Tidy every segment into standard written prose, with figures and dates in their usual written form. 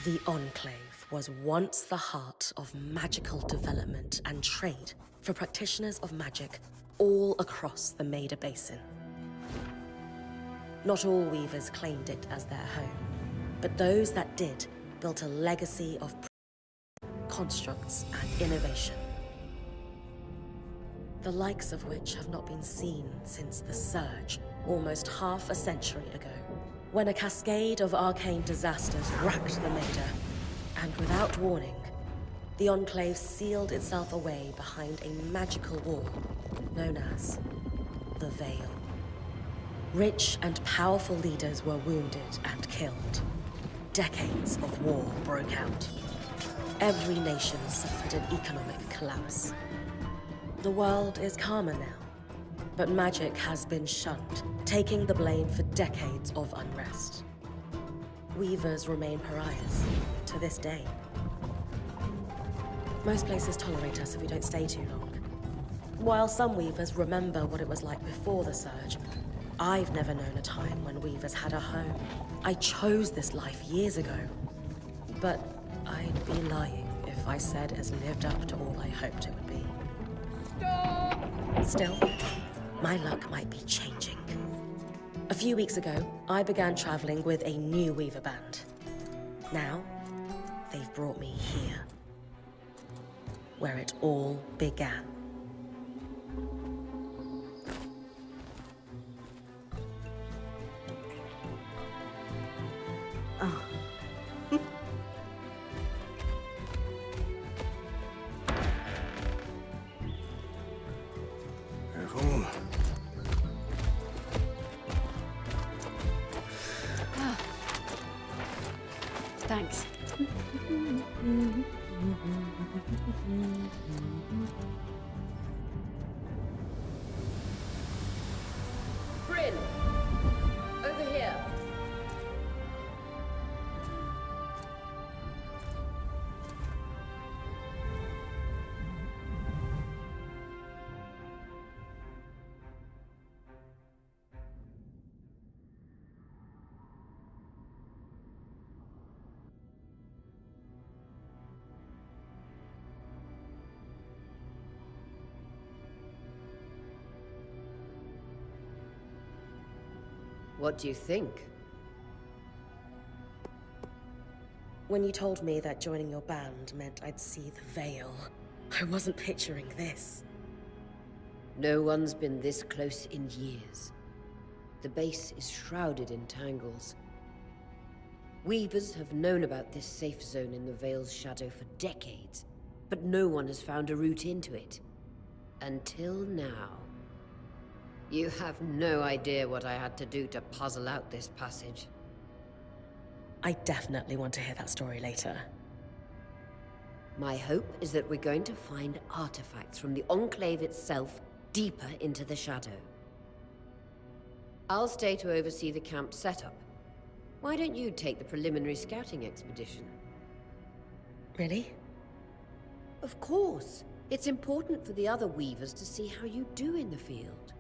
The Enclave was once the heart of magical development and trade for practitioners of magic all across the Maida Basin. Not all weavers claimed it as their home, but those that did built a legacy of constructs and innovation, the likes of which have not been seen since the Surge, almost half a century ago, when a cascade of arcane disasters racked the Maida, and without warning, the Enclave sealed itself away behind a magical wall known as the Veil. Rich and powerful leaders were wounded and killed. Decades of war broke out. Every nation suffered an economic collapse. The world is calmer now, but magic has been shunned, taking the blame for decades of unrest. Weavers remain pariahs to this day. Most places tolerate us if we don't stay too long. While some weavers remember what it was like before the Surge, I've never known a time when weavers had a home. I chose this life years ago, but I'd be lying if I said it has lived up to all I hoped it would be. Stop! Still, my luck might be changing. A few weeks ago, I began traveling with a new weaver band. Now, they've brought me here, where it all began. Oh. Careful. Ah. Thanks. Bryn! Over here! What do you think? When you told me that joining your band meant I'd see the Veil, I wasn't picturing this. No one's been this close in years. The base is shrouded in tangles. Weavers have known about this safe zone in the Veil's shadow for decades, but no one has found a route into it. Until now. You have no idea what I had to do to puzzle out this passage. I definitely want to hear that story later. My hope is that we're going to find artifacts from the Enclave itself deeper into the shadow. I'll stay to oversee the camp setup. Why don't you take the preliminary scouting expedition? Really? Of course. It's important for the other weavers to see how you do in the field.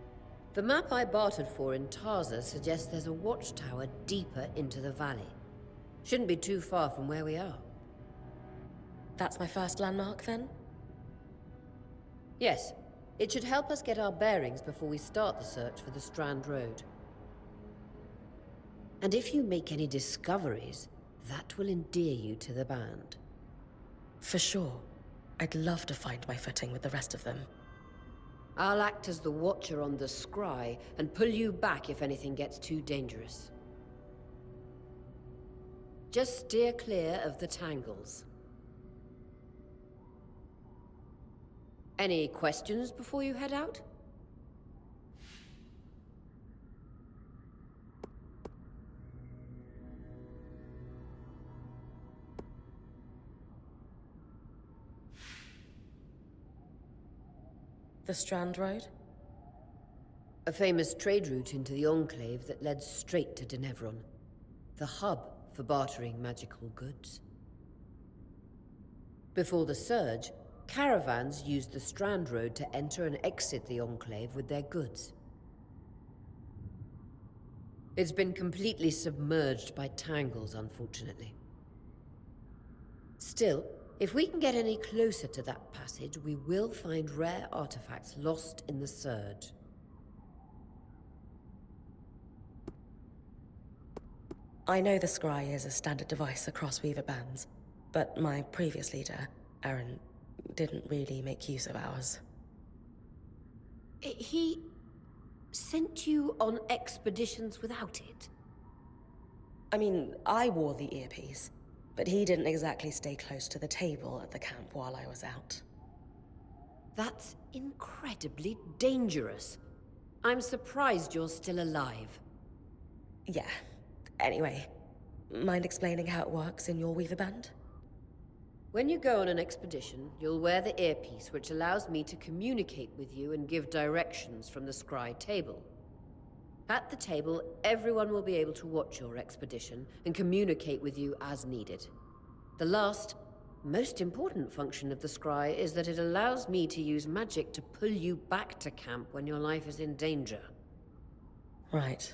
The map I bartered for in Tarza suggests there's a watchtower deeper into the valley. Shouldn't be too far from where we are. That's my first landmark, then? Yes. It should help us get our bearings before we start the search for the Strand Road. And if you make any discoveries, that will endear you to the band. For sure. I'd love to find my footing with the rest of them. I'll act as the watcher on the scry and pull you back if anything gets too dangerous. Just steer clear of the tangles. Any questions before you head out? The Strand Road? A famous trade route into the Enclave that led straight to Denevron, the hub for bartering magical goods. Before the Surge, caravans used the Strand Road to enter and exit the Enclave with their goods. It's been completely submerged by tangles, unfortunately. Still, if we can get any closer to that passage, we will find rare artifacts lost in the Surge. I know the scry is a standard device across Weaver bands, but my previous leader, Aaron, didn't really make use of ours. He sent you on expeditions without it? I mean, I wore the earpiece, but he didn't exactly stay close to the table at the camp while I was out. That's incredibly dangerous. I'm surprised you're still alive. Yeah. Anyway, mind explaining how it works in your Weaver band? When you go on an expedition, you'll wear the earpiece, which allows me to communicate with you and give directions from the scry table. At the table, everyone will be able to watch your expedition and communicate with you as needed. The last, most important function of the scry is that it allows me to use magic to pull you back to camp when your life is in danger. Right.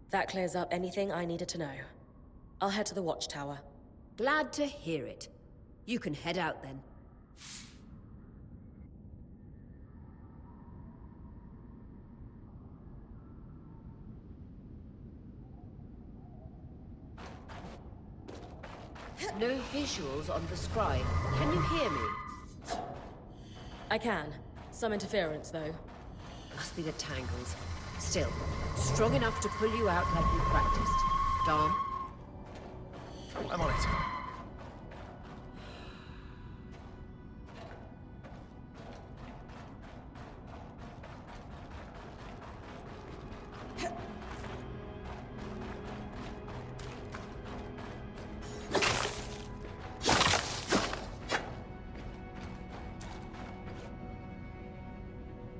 That clears up anything I needed to know. I'll head to the watchtower. Glad to hear it. You can head out then. No visuals on the scribe. Can you hear me? I can. Some interference, though. Must be the tangles. Still, strong enough to pull you out like you practiced. Dom? I'm on it.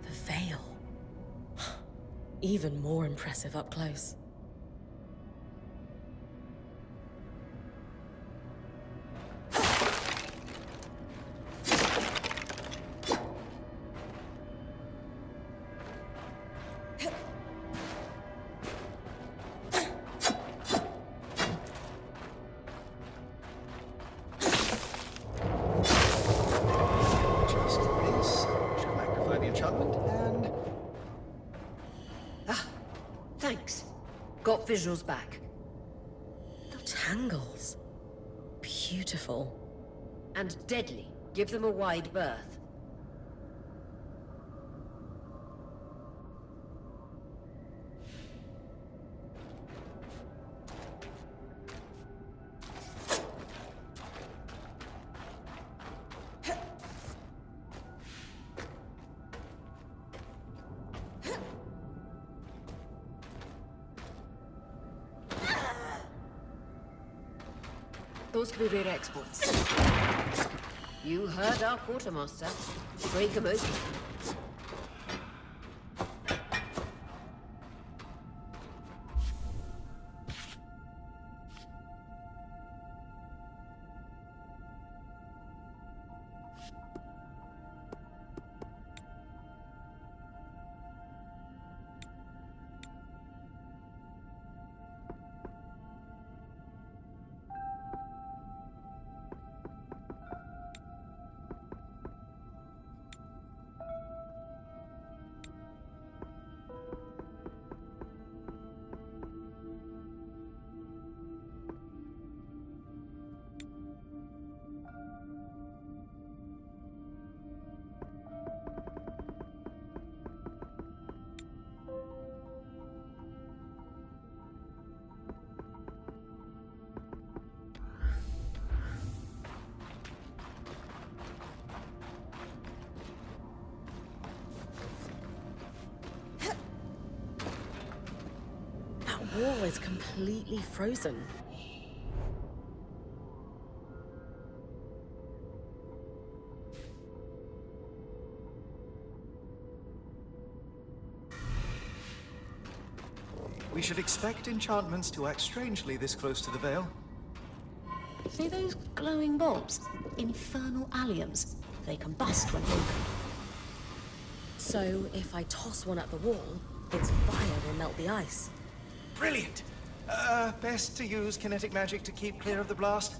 The veil. Even more impressive up close. Thanks. Got visuals back. The tangles. Beautiful. And deadly. Give them a wide berth. Those could be rare exports. You heard our quartermaster. Break 'em open. That wall is completely frozen. We should expect enchantments to act strangely this close to the veil. See those glowing bulbs? Infernal alliums. They combust when broken. So, if I toss one at the wall, its fire will melt the ice. Brilliant! Best to use kinetic magic to keep clear of the blast.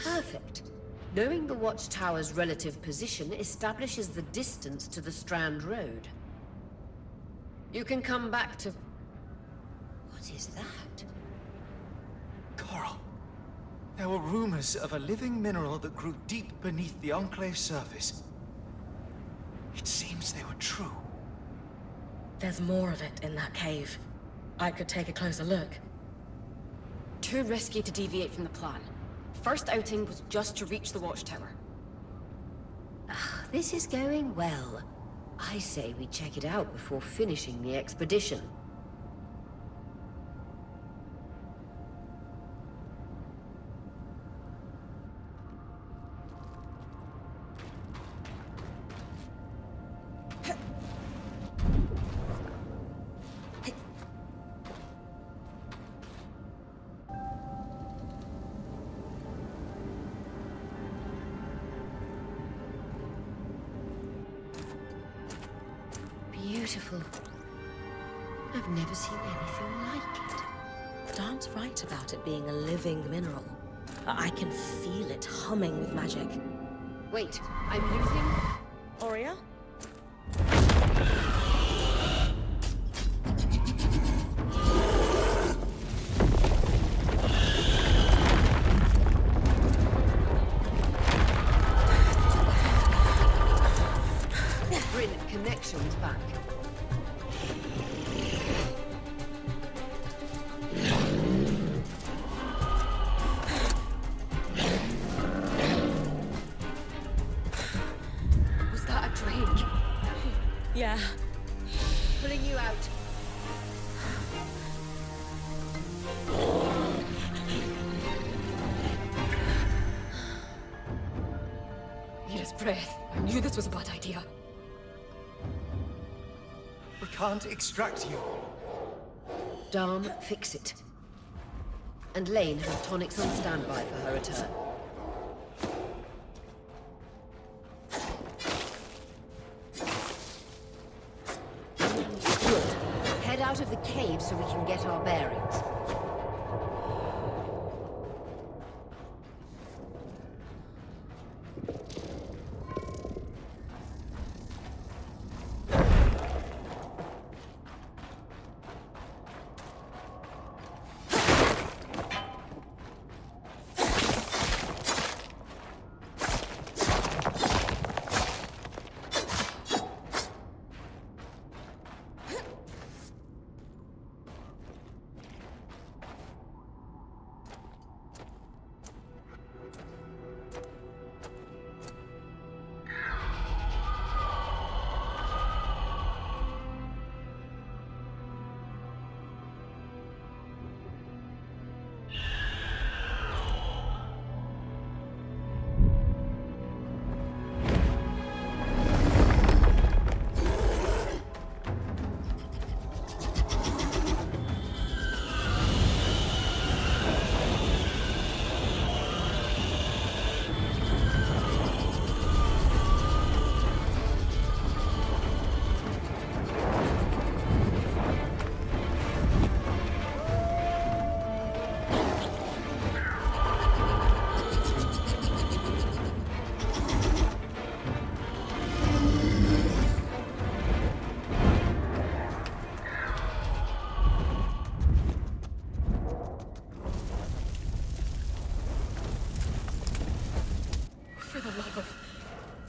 Perfect. Knowing the watchtower's relative position establishes the distance to the Strand Road. You can come back to... What is that? Coral. There were rumors of a living mineral that grew deep beneath the Enclave's surface. It seems they were true. There's more of it in that cave. I could take a closer look. Too risky to deviate from the plan. First outing was just to reach the watchtower. This is going well. I say we check it out before finishing the expedition. Beautiful. I've never seen anything like it. Dan's right about it being a living mineral. I can feel it humming with magic. Wait, I'm using... Aurea? Brilliant connections back. Was that a drake? Yeah. Pulling you out. Need his breath. I knew this was a bad idea. We can't extract you. Dom, fix it. And Lane has tonics on standby for her return. Good. Head out of the cave so we can get our bearings.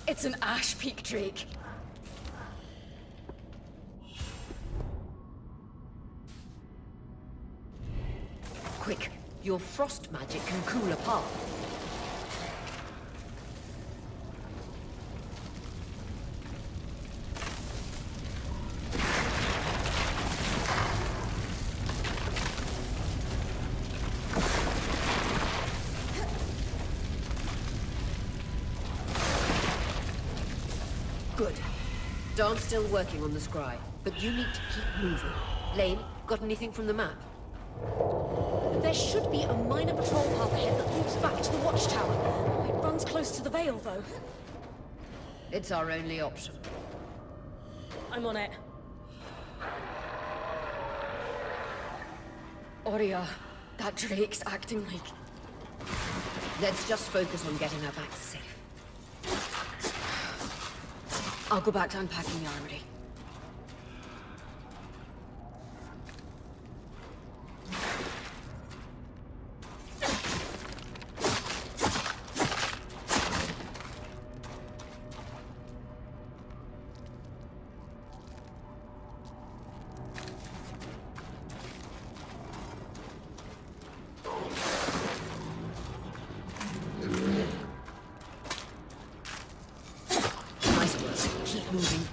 It's an Ash Peak Drake. Quick, your frost magic can cool a path. Good. Darn's still working on the scry, but you need to keep moving. Lane, got anything from the map? There should be a minor patrol path ahead that loops back to the watchtower. It runs close to the Vale, though. It's our only option. I'm on it. Aurea, that Drake's acting like... Let's just focus on getting her back safe. I'll go back to unpacking the armory. Nice work. Keep moving.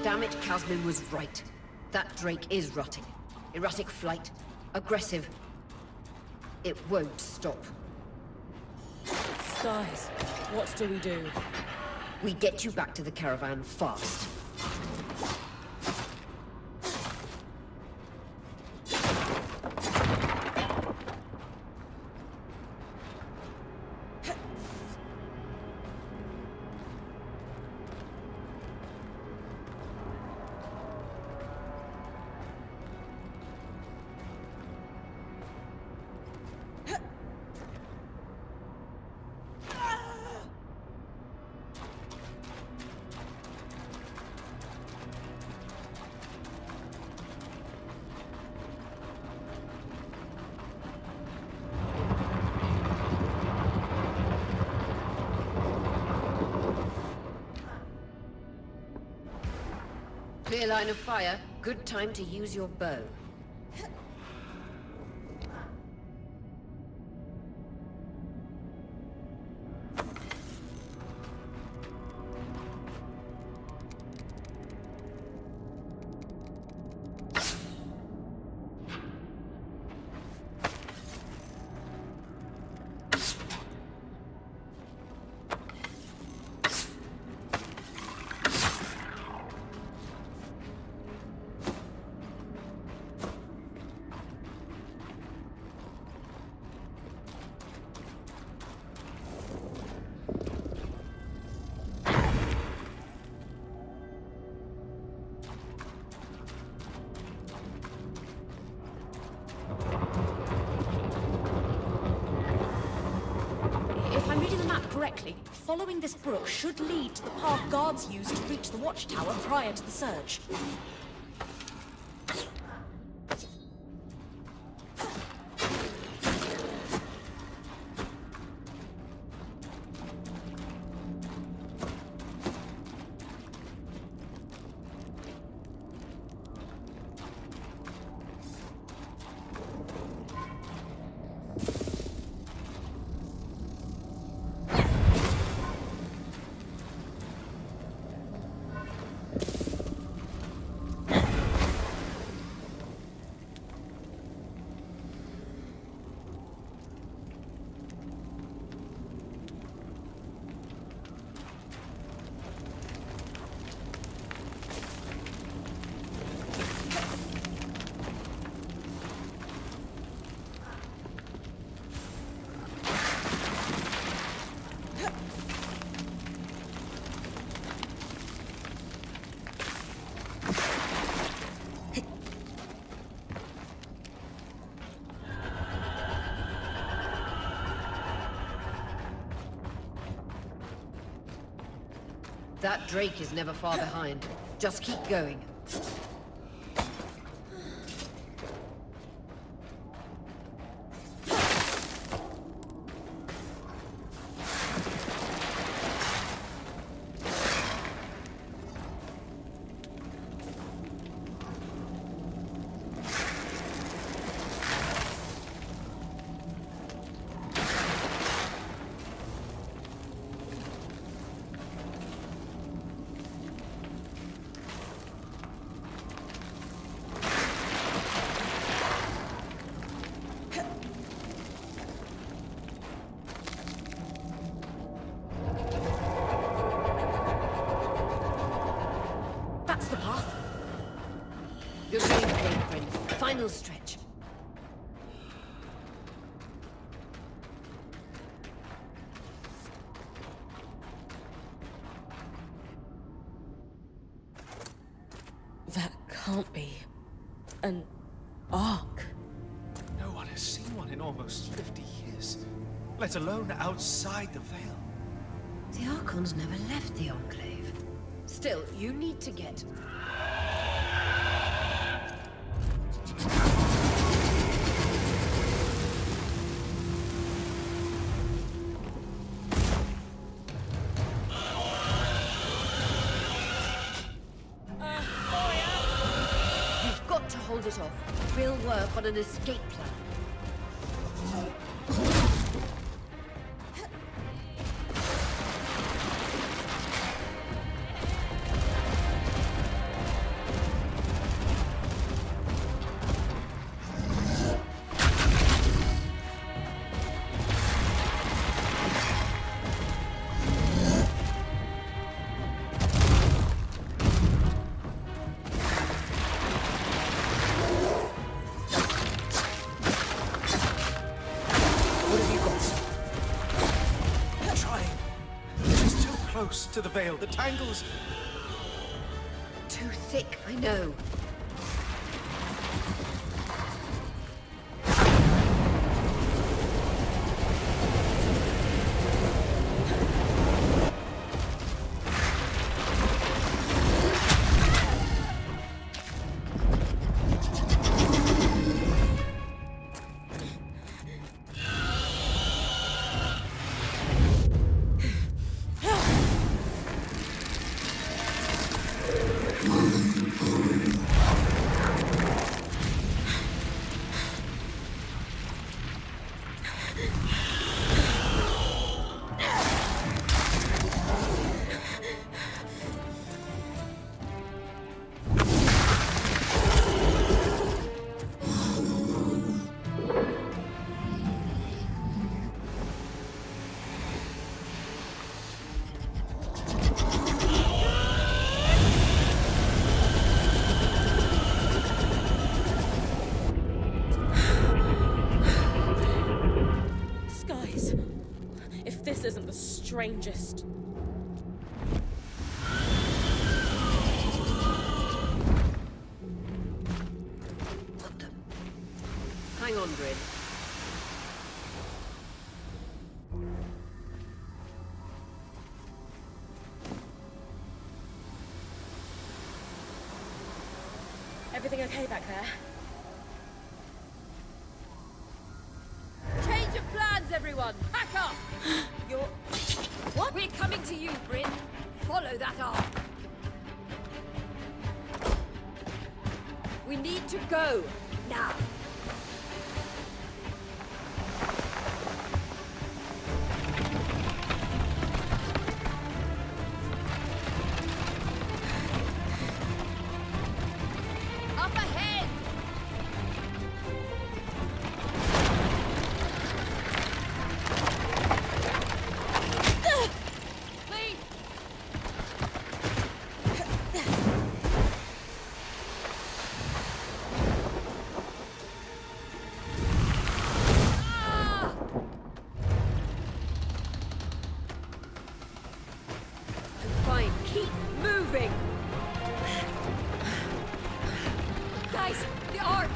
Damn it, Casmin was right. That Drake is rotting. Erratic flight. Aggressive. It won't stop. Skies, what do we do? We get you back to the caravan fast. Clear line of fire. Good time to use your bow. If I'm reading the map correctly, following this brook should lead to the path guards used to reach the watchtower prior to the surge. That Drake is never far behind. Just keep going. That's the path. Good going, Prince. Final stretch. That can't be an ark. No one has seen one in almost 50 years, let alone outside the Veil. The Archons never left the Enclave. Still, you need to get... You've got to hold it off. We'll work on an escape plan. Close to the Veil. The tangles... Too thick, I know. This isn't the strangest. What the... Hang on, Bryn. Everything okay back there? Change of plans, everyone! Pack up! You're... What? We're coming to you, Bryn. Follow that arc. We need to go. Now. Up ahead! Lead! Ah! Fine, keep moving! Guys, the arc!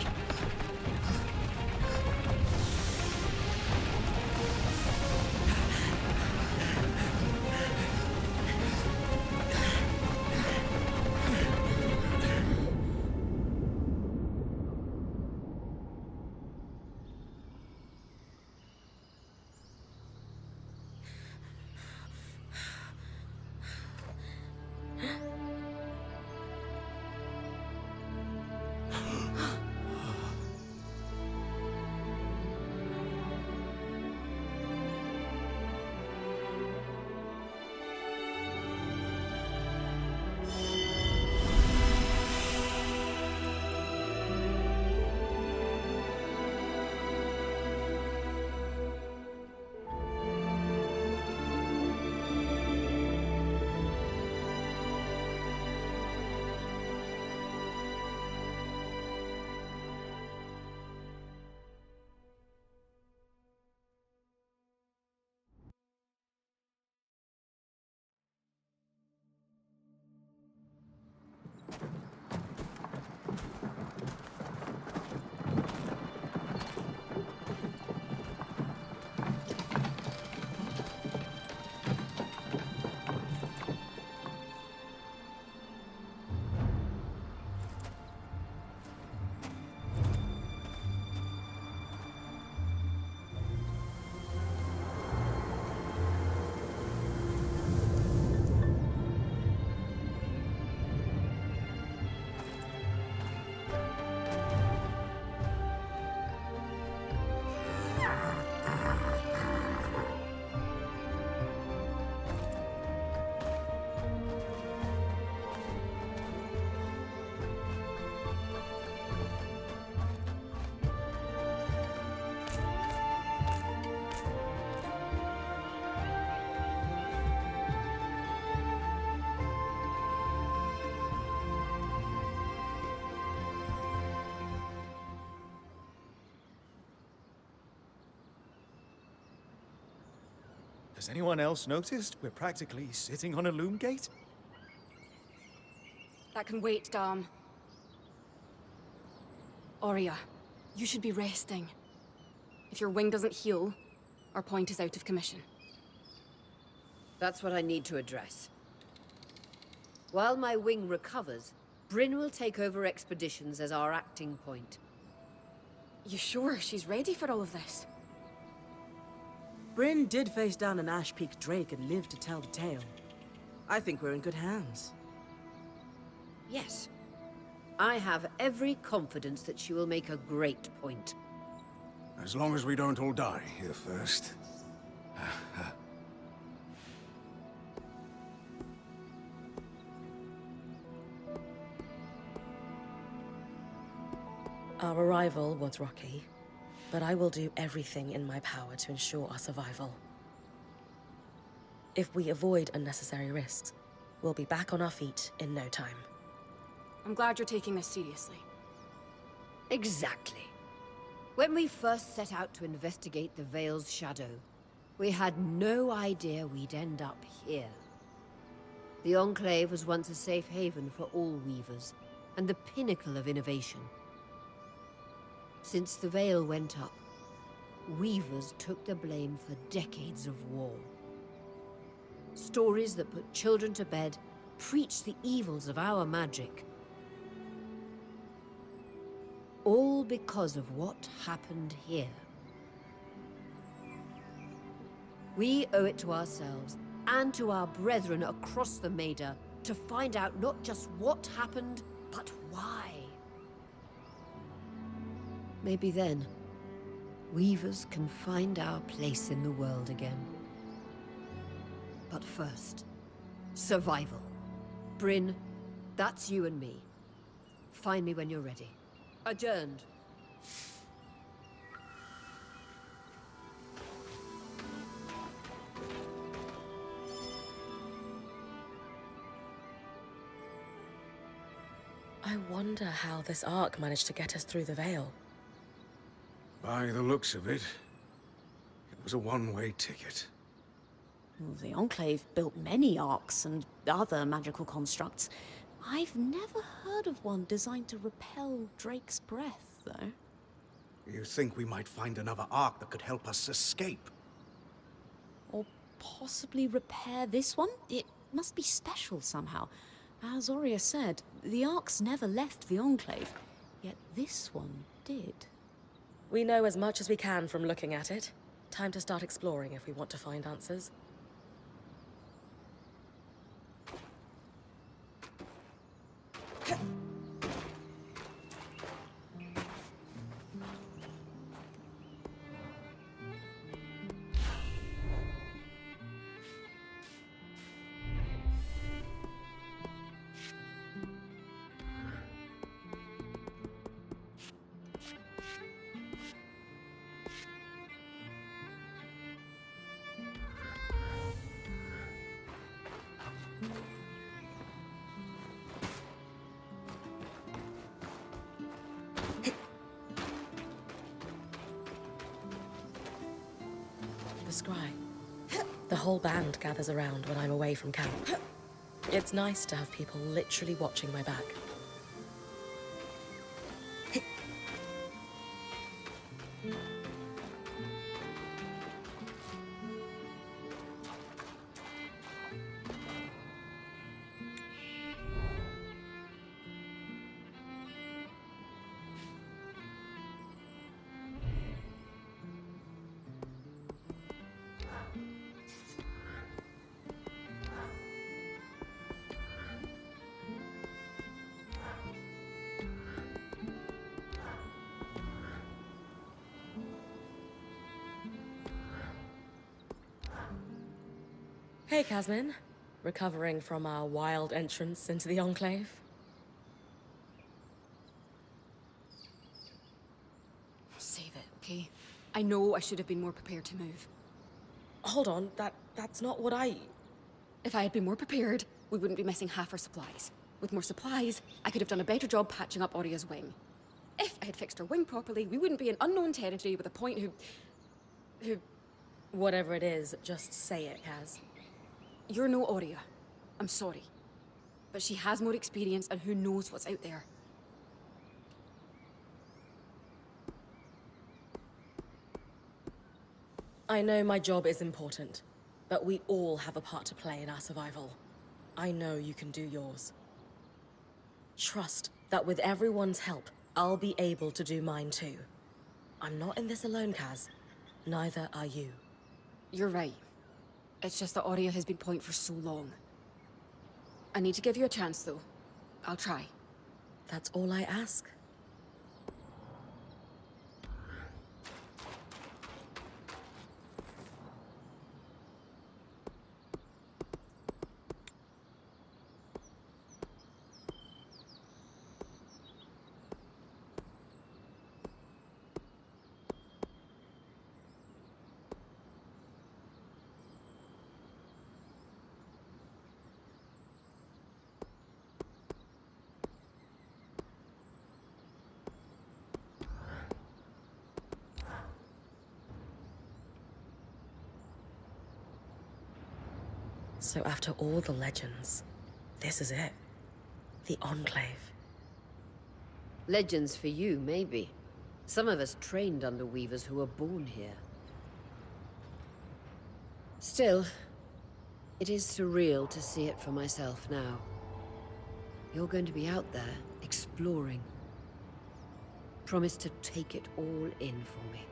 Has anyone else noticed we're practically sitting on a loom gate? That can wait, Dom. Aurea, you should be resting. If your wing doesn't heal, our point is out of commission. That's what I need to address. While my wing recovers, Bryn will take over expeditions as our acting point. You sure she's ready for all of this? Bryn did face down an Ash Peak Drake and lived to tell the tale. I think we're in good hands. Yes. I have every confidence that she will make a great point. As long as we don't all die here first. Our arrival was rocky, but I will do everything in my power to ensure our survival. If we avoid unnecessary risks, we'll be back on our feet in no time. I'm glad you're taking this seriously. Exactly. When we first set out to investigate the Veil's shadow, we had no idea we'd end up here. The Enclave was once a safe haven for all Weavers, and the pinnacle of innovation. Since the Veil went up, Weavers took the blame for decades of war. Stories that put children to bed preached the evils of our magic. All because of what happened here. We owe it to ourselves and to our brethren across the Maida to find out not just what happened, but why. Maybe then, Weavers can find our place in the world again. But first, survival. Bryn, that's you and me. Find me when you're ready. Adjourned. I wonder how this arc managed to get us through the Veil. By the looks of it, it was a one-way ticket. Well, the Enclave built many arcs and other magical constructs. I've never heard of one designed to repel Drake's breath, though. You think we might find another ark that could help us escape? Or possibly repair this one? It must be special somehow. As Aurea said, the arcs never left the Enclave, yet this one did. We know as much as we can from looking at it. Time to start exploring if we want to find answers. The scry. The whole band gathers around when I'm away from camp. It's nice to have people literally watching my back. Hey, Casmin. Recovering from our wild entrance into the Enclave? Save it, okay? I know I should have been more prepared to move. Hold on, that's not what I... If I had been more prepared, we wouldn't be missing half our supplies. With more supplies, I could have done a better job patching up Aurea's wing. If I had fixed her wing properly, we wouldn't be in unknown territory with a point who... Whatever it is, just say it, Kaz. You're no Aurea. I'm sorry. But she has more experience, and who knows what's out there. I know my job is important, but we all have a part to play in our survival. I know you can do yours. Trust that with everyone's help, I'll be able to do mine too. I'm not in this alone, Kaz. Neither are you. You're right. It's just that Aurea has been point for so long. I need to give you a chance, though. I'll try. That's all I ask. So after all the legends, this is it. The Enclave. Legends for you, maybe. Some of us trained under Weavers who were born here. Still, it is surreal to see it for myself now. You're going to be out there, exploring. Promise to take it all in for me.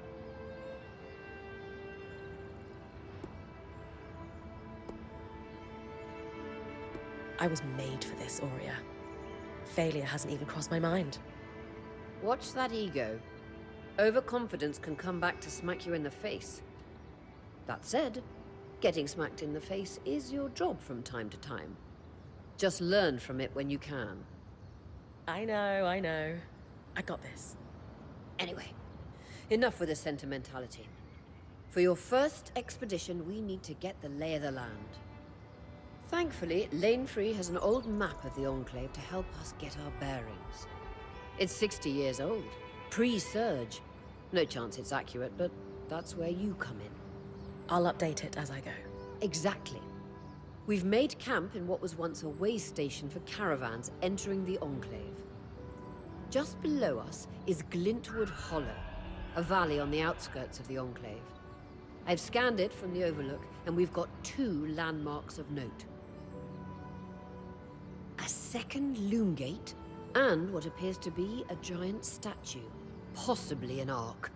I was made for this, Aurea. Failure hasn't even crossed my mind. Watch that ego. Overconfidence can come back to smack you in the face. That said, getting smacked in the face is your job from time to time. Just learn from it when you can. I know. I got this. Anyway, enough with the sentimentality. For your first expedition, we need to get the lay of the land. Thankfully, Lane Free has an old map of the Enclave to help us get our bearings. It's 60 years old, pre-Surge. No chance it's accurate, but that's where you come in. I'll update it as I go. Exactly. We've made camp in what was once a way station for caravans entering the Enclave. Just below us is Glintwood Hollow, a valley on the outskirts of the Enclave. I've scanned it from the Overlook, and we've got 2 landmarks of note. A second loom gate, and what appears to be a giant statue, possibly an ark.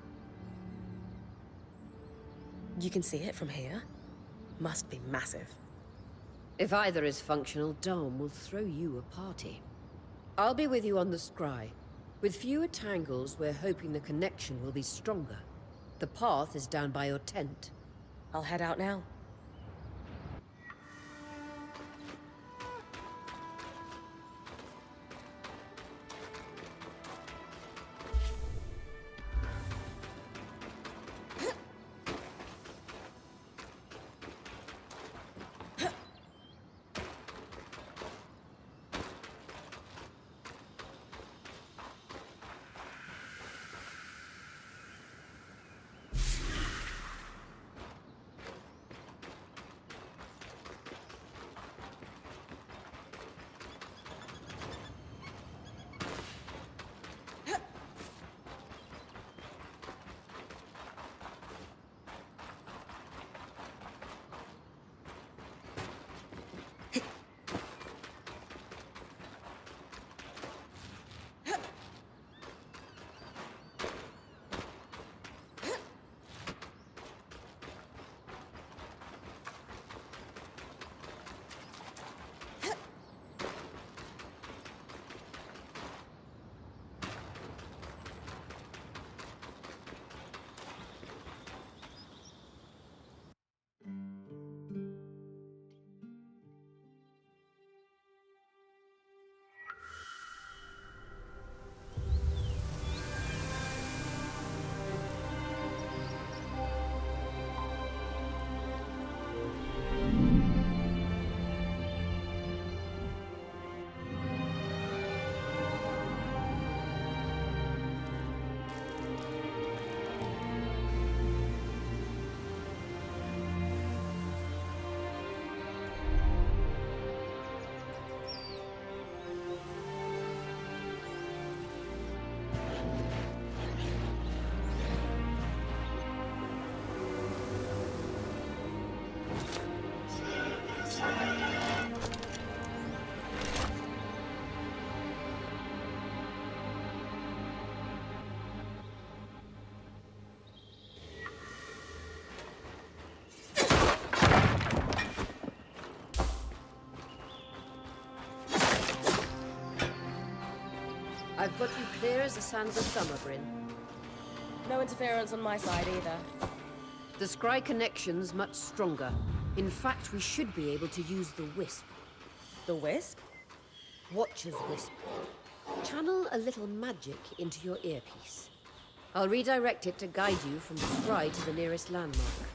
You can see it from here? Must be massive. If either is functional, Dom will throw you a party. I'll be with you on the scry. With fewer tangles, we're hoping the connection will be stronger. The path is down by your tent. I'll head out now. I've got you clear as the sands of summer, Bryn. No interference on my side either. The scry connection's much stronger. In fact, we should be able to use the Wisp. The Wisp? Watcher's Wisp. Channel a little magic into your earpiece. I'll redirect it to guide you from the scry to the nearest landmark.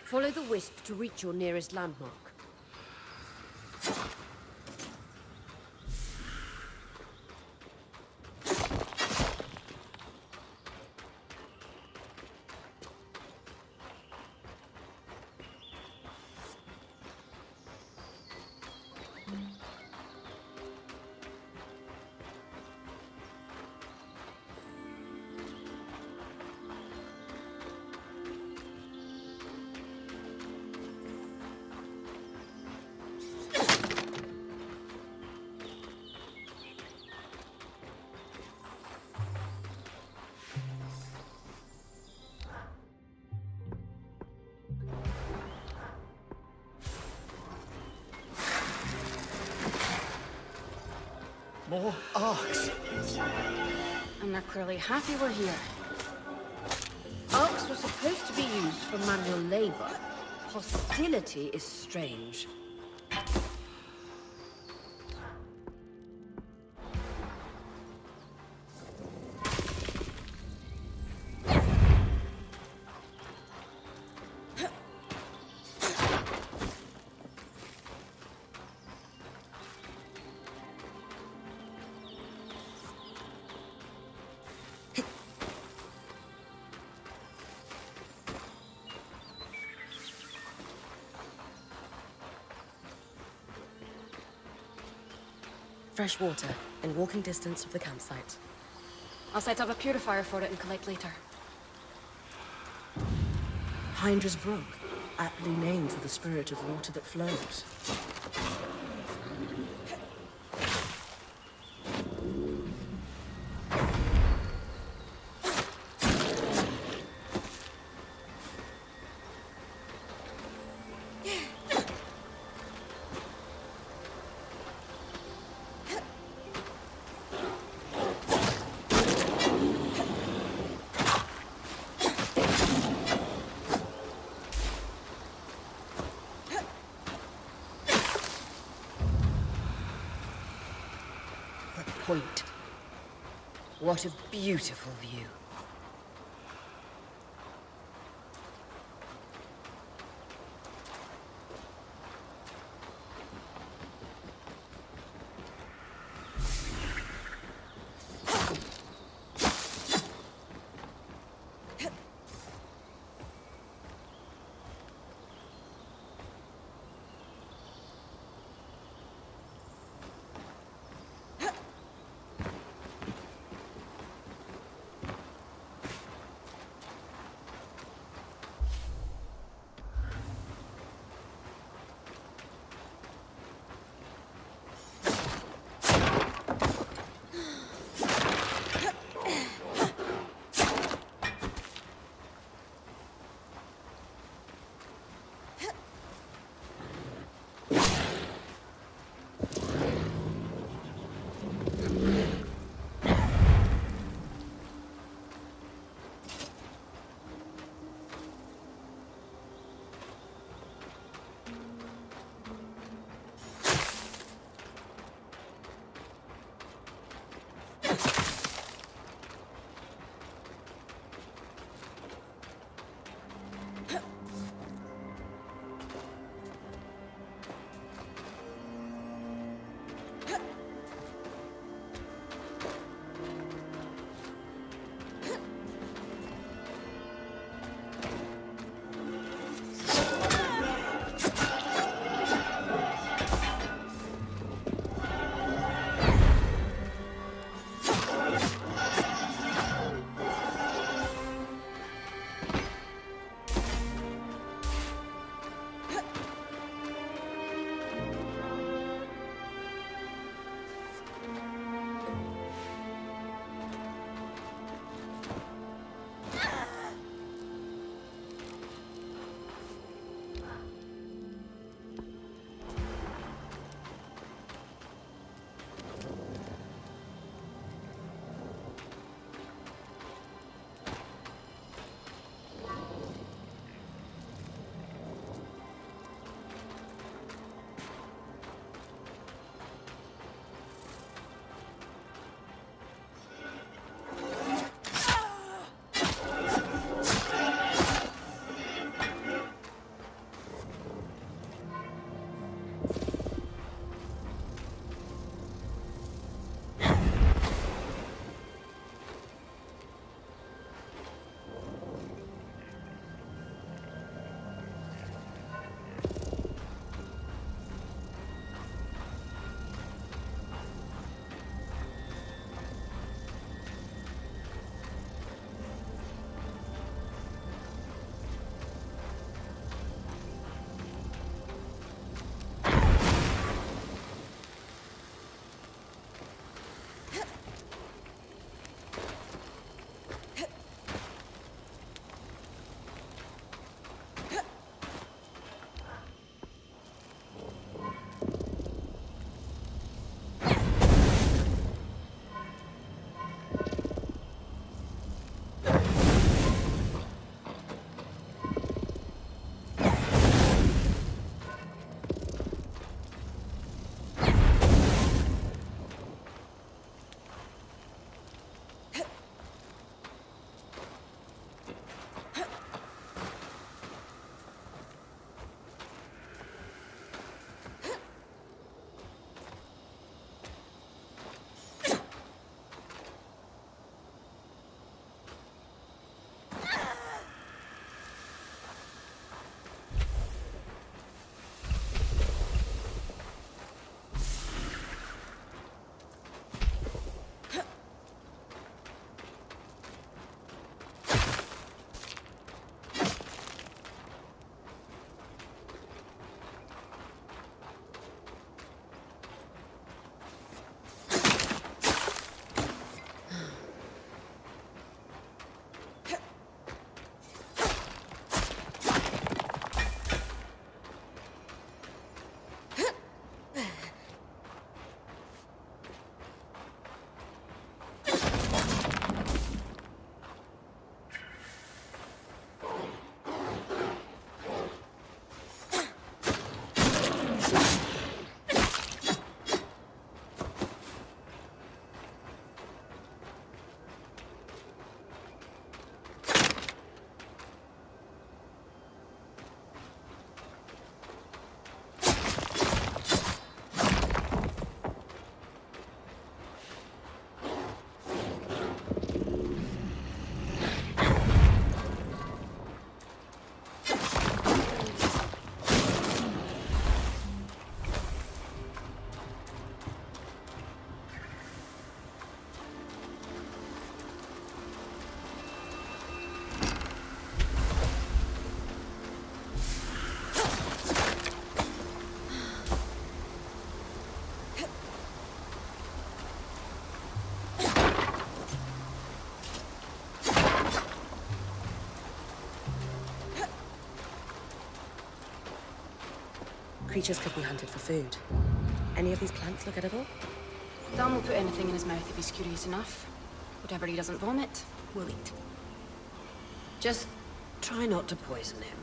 Follow the Wisp to reach your nearest landmark. More arcs. And they're clearly happy we're here. Arcs were supposed to be used for manual labor. Hostility is strange. Fresh water, in walking distance of the campsite. I'll set up a purifier for it and collect later. Hydra's Brook, aptly named for the spirit of water that flows. Point. What a beautiful view. Creatures could be hunted for food. Any of these plants look edible? Dan will put anything in his mouth if he's curious enough. Whatever he doesn't vomit, we'll eat. Just try not to poison him.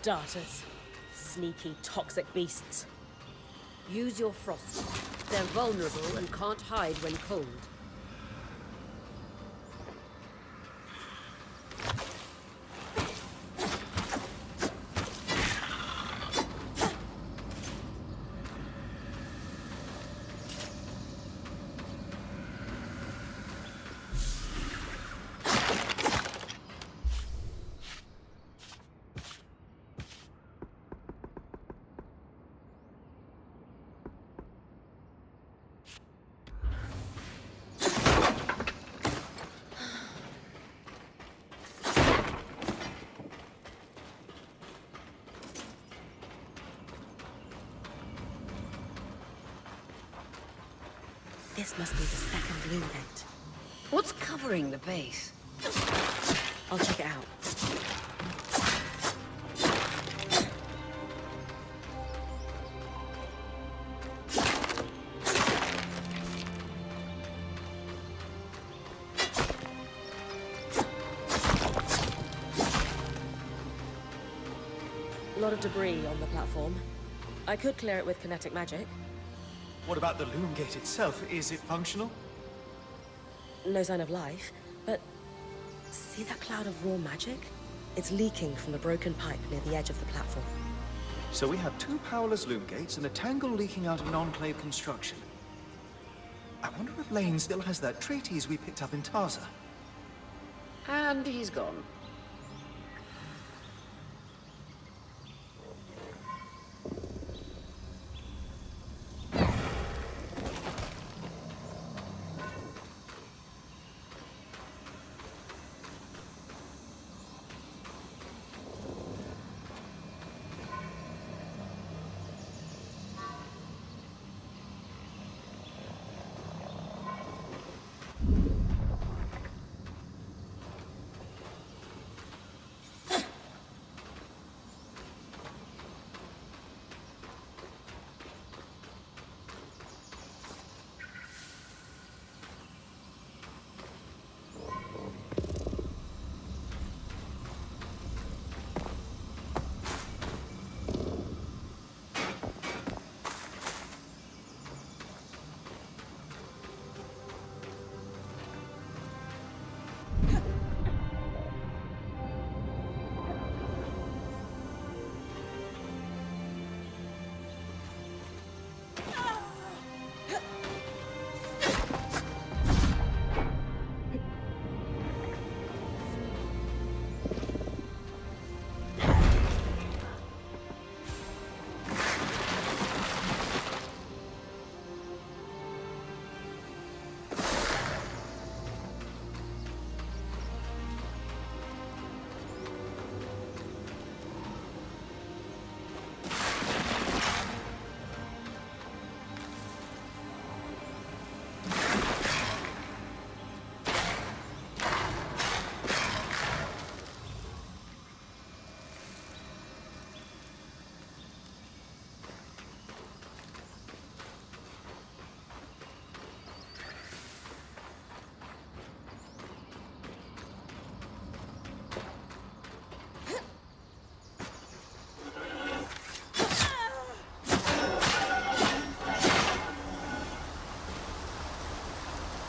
Darters. Sneaky, toxic beasts. Use your frost. They're vulnerable and can't hide when cold. This must be the second loom gate. What's covering the base? I'll check it out. A lot of debris on the platform. I could clear it with kinetic magic. What about the loom gate itself? Is it functional? No sign of life, but see that cloud of raw magic? It's leaking from the broken pipe near the edge of the platform. So we have two powerless loom gates and a tangle leaking out of an enclave construction. I wonder if Lane still has that treatise we picked up in Taza. And he's gone.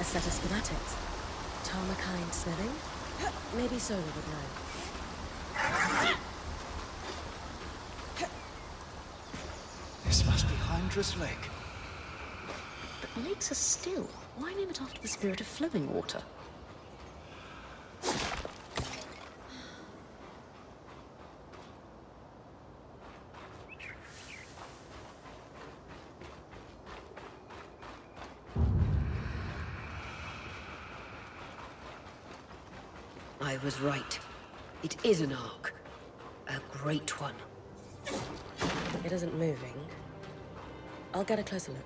A set of schematics. Tarmakind smithing? Maybe Solar would know. This must be Hydra's Lake. But lakes are still. Why name it after the spirit of flowing water? I was right. It is an ark. A great one. It isn't moving. I'll get a closer look.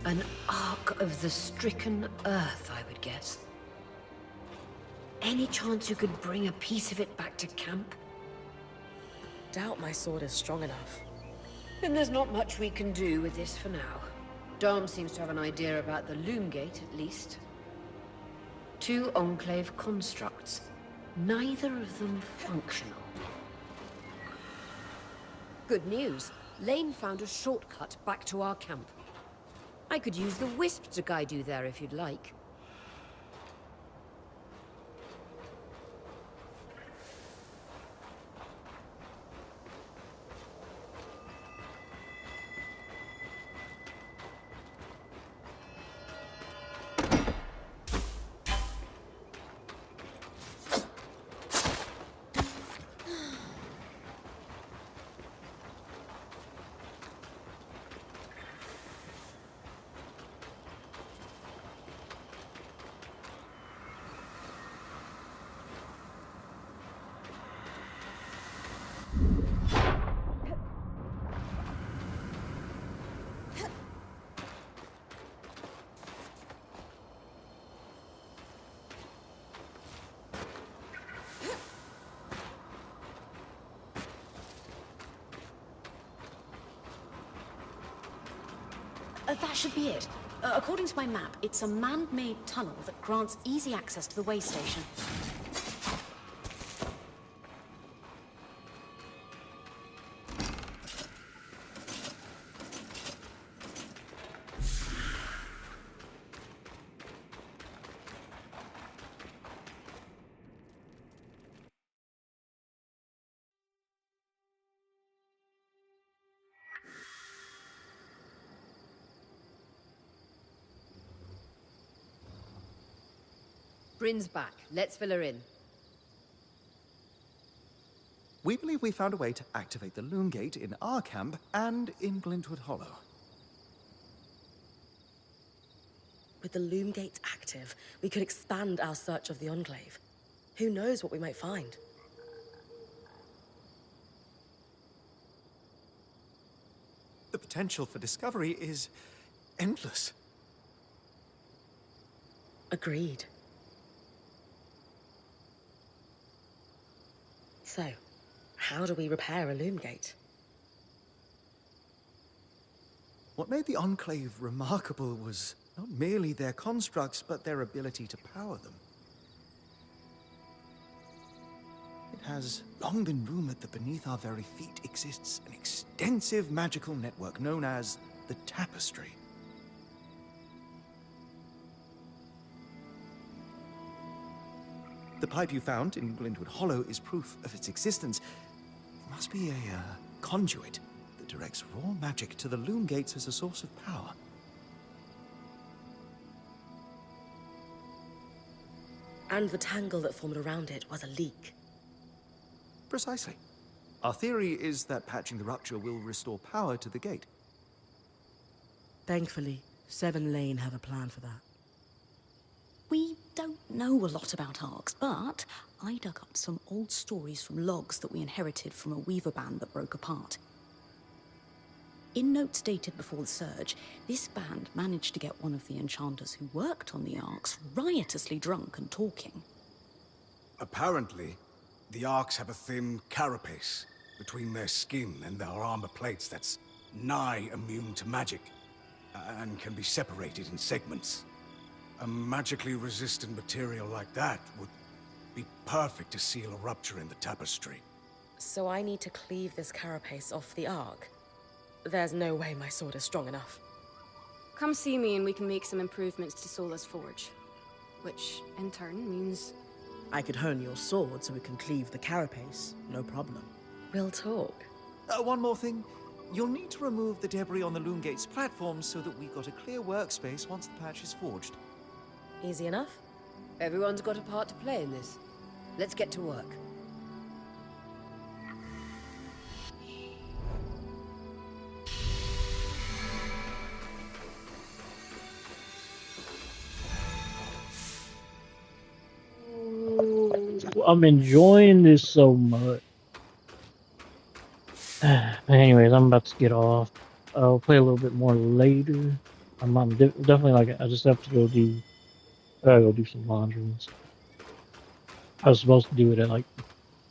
An ark of the stricken earth, I would guess. Any chance you could bring a piece of it back to camp? Doubt my sword is strong enough. Then there's not much we can do with this for now. Dom seems to have an idea about the loom gate, at least. 2 Enclave constructs. Neither of them functional. Good news. Lane found a shortcut back to our camp. I could use the Wisp to guide you there if you'd like. That should be it. According to my map, it's a man-made tunnel that grants easy access to the way station. Bryn's back. Let's fill her in. We believe we found a way to activate the loom gate in our camp and in Glintwood Hollow. With the loom gates active, we could expand our search of the Enclave. Who knows what we might find? The potential for discovery is endless. Agreed. So, how do we repair a loom gate? What made the Enclave remarkable was not merely their constructs, but their ability to power them. It has long been rumored that beneath our very feet exists an extensive magical network known as the Tapestry. The pipe you found in Glintwood Hollow is proof of its existence. It must be a conduit that directs raw magic to the loom gates as a source of power. And the tangle that formed around it was a leak. Precisely. Our theory is that patching the rupture will restore power to the gate. Thankfully, Seven Lane have a plan for that. We don't know a lot about arcs, but I dug up some old stories from logs that we inherited from a weaver band that broke apart. In notes dated before the Surge, this band managed to get one of the enchanters who worked on the arcs riotously drunk and talking. Apparently, the arcs have a thin carapace between their skin and their armor plates that's nigh immune to magic, and can be separated in segments. A magically resistant material like that would be perfect to seal a rupture in the tapestry. So I need to cleave this carapace off the Ark? There's no way my sword is strong enough. Come see me and we can make some improvements to Sola's forge. Which, in turn, means... I could hone your sword so we can cleave the carapace, no problem. We'll talk. One more thing. You'll need to remove the debris on the Loomgate's platform so that we've got a clear workspace once the patch is forged. Easy enough? Everyone's got a part to play in this. Let's get to work. I'm enjoying this so much. Anyways, I'm about to get off. I'll play a little bit more later. I'm definitely like, I just have to go do. I gotta go do some laundry and stuff. I was supposed to do it at like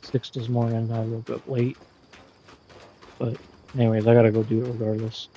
6 this morning, and I woke up late. But anyways, I gotta go do it regardless.